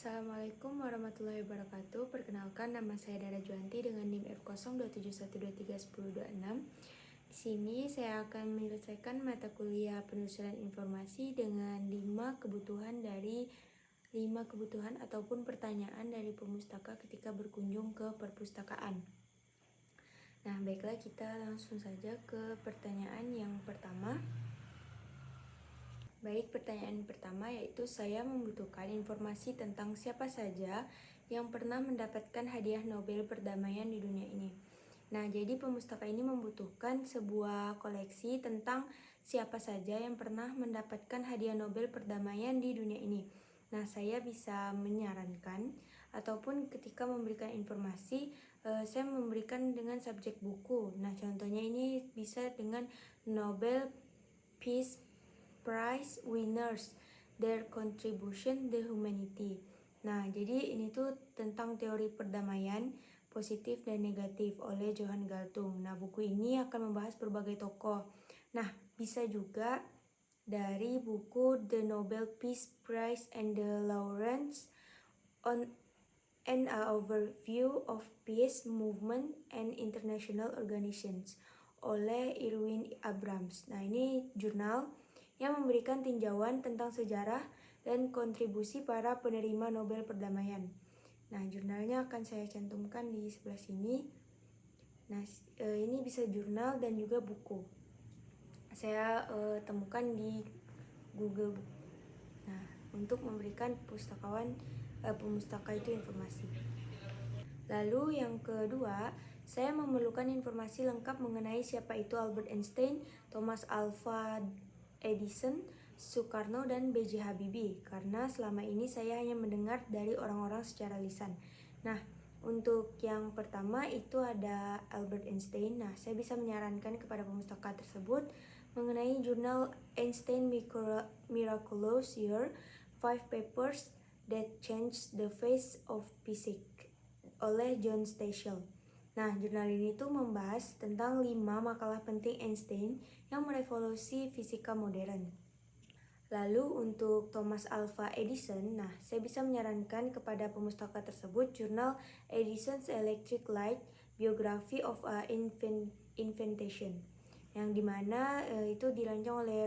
Assalamualaikum warahmatullahi wabarakatuh. Perkenalkan, nama saya Dara Juanti dengan NIM F0271231026. Di sini saya akan menyelesaikan mata kuliah penelusuran informasi dengan 5 kebutuhan ataupun pertanyaan dari pemustaka ketika berkunjung ke perpustakaan. Nah, baiklah, kita langsung saja ke pertanyaan yang pertama. Baik, pertanyaan pertama yaitu saya membutuhkan informasi tentang siapa saja yang pernah mendapatkan hadiah Nobel perdamaian di dunia ini. Nah, jadi pemustaka ini membutuhkan sebuah koleksi tentang siapa saja yang pernah mendapatkan hadiah Nobel perdamaian di dunia ini. Nah, saya bisa menyarankan ataupun ketika memberikan informasi, saya memberikan dengan subjek buku. Nah, contohnya ini bisa dengan Nobel Peace Prize winners, their contribution to humanity. Nah, jadi ini tuh tentang teori perdamaian positif dan negatif oleh Johann Galtung. Nah, buku ini akan membahas berbagai tokoh. Nah, bisa juga dari buku The Nobel Peace Prize and the Laureates on an Overview of Peace Movement and International Organizations oleh Irwin Abrams. Nah, ini jurnal yang memberikan tinjauan tentang sejarah dan kontribusi para penerima Nobel Perdamaian. Nah, jurnalnya akan saya cantumkan di sebelah sini. Nah, ini bisa jurnal dan juga buku. Saya temukan di Google Book. Nah, untuk memberikan pemustaka itu informasi. Lalu yang kedua, saya memerlukan informasi lengkap mengenai siapa itu Albert Einstein, Thomas Alva Edison, Soekarno, dan B.J. Habibie, karena selama ini saya hanya mendengar dari orang-orang secara lisan. Nah, untuk yang pertama itu ada Albert Einstein. Nah, saya bisa menyarankan kepada pemustaka tersebut mengenai jurnal Einstein Miraculous Year, 5 Papers That Changed the Face of Physics oleh John Stachel. Nah, jurnal ini tuh membahas tentang 5 makalah penting Einstein yang merevolusi fisika modern. Lalu untuk Thomas Alva Edison, nah saya bisa menyarankan kepada pemustaka tersebut jurnal Edison's Electric Light Biography of a Invention, yang dimana itu dirancang oleh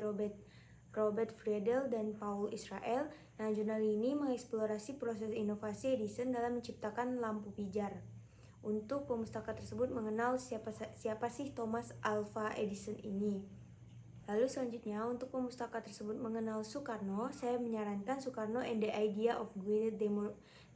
Robert Friedel dan Paul Israel. Nah, jurnal ini mengeksplorasi proses inovasi Edison dalam menciptakan lampu pijar. Untuk pemustaka tersebut mengenal siapa sih Thomas Alva Edison ini. Lalu selanjutnya untuk pemustaka tersebut mengenal Soekarno, saya menyarankan Soekarno and the Idea of Guided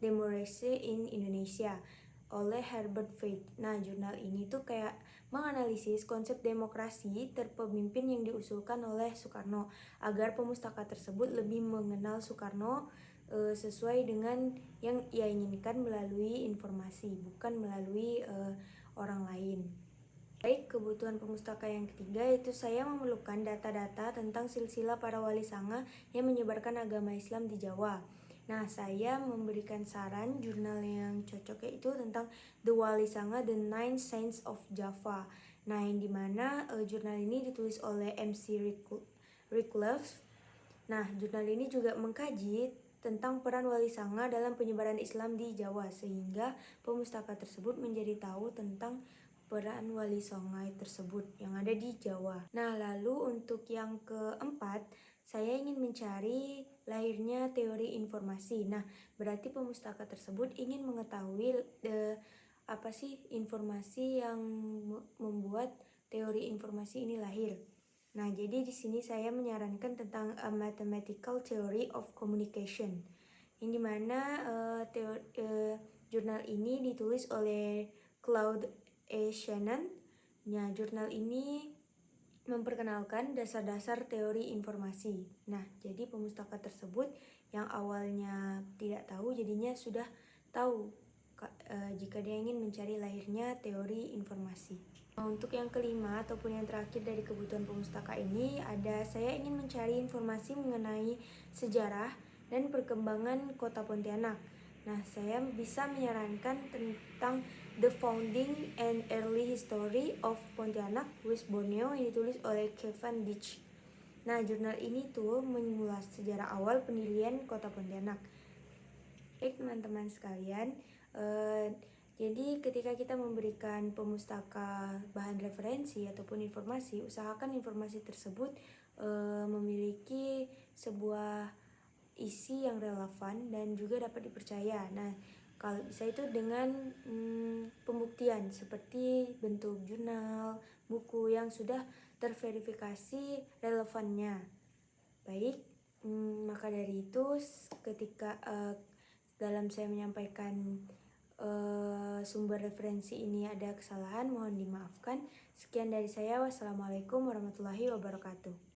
Democracy in Indonesia oleh Herbert Faith. Nah, jurnal ini tuh kayak menganalisis konsep demokrasi terpemimpin yang diusulkan oleh Soekarno agar pemustaka tersebut lebih mengenal Soekarno sesuai dengan yang ia inginkan melalui informasi, bukan melalui orang lain. Baik, kebutuhan pemustaka yang ketiga yaitu saya memerlukan data-data tentang silsilah para wali sanga yang menyebarkan agama Islam di Jawa. Nah, saya memberikan saran jurnal yang cocok yaitu tentang The Wali Sanga, The Nine Saints of Java. Nah, yang dimana jurnal ini ditulis oleh MC Rickleff. Nah, jurnal ini juga mengkaji tentang peran Wali Sanga dalam penyebaran Islam di Jawa, sehingga pemustaka tersebut menjadi tahu tentang peran Wali Songo tersebut yang ada di Jawa. Nah, lalu untuk yang keempat, saya ingin mencari lahirnya teori informasi. Nah, berarti pemustaka tersebut ingin mengetahui apa sih informasi yang membuat teori informasi ini lahir. Nah, jadi di sini saya menyarankan tentang a mathematical theory of communication, yang dimana jurnal ini ditulis oleh Claude E. Shannon. Nah, jurnal ini memperkenalkan dasar-dasar teori informasi. Nah, jadi pemustaka tersebut yang awalnya tidak tahu jadinya sudah tahu jika dia ingin mencari lahirnya teori informasi. Nah, untuk yang kelima ataupun yang terakhir dari kebutuhan pemustaka ini ada saya ingin mencari informasi mengenai sejarah dan perkembangan kota Pontianak. Nah, saya bisa menyarankan tentang The Founding and Early History of Pontianak, West Borneo yang ditulis oleh Kevin Ditch. Nah, jurnal ini tuh mengulas sejarah awal pendirian kota Pontianak. teman-teman sekalian. Jadi ketika kita memberikan pemustaka bahan referensi ataupun informasi, usahakan informasi tersebut memiliki sebuah isi yang relevan dan juga dapat dipercaya. Nah, kalau bisa itu dengan pembuktian seperti bentuk jurnal, buku yang sudah terverifikasi relevannya. Baik, maka dari itu ketika dalam saya menyampaikan sumber referensi ini ada kesalahan, mohon dimaafkan. Sekian dari saya. Wassalamualaikum warahmatullahi wabarakatuh.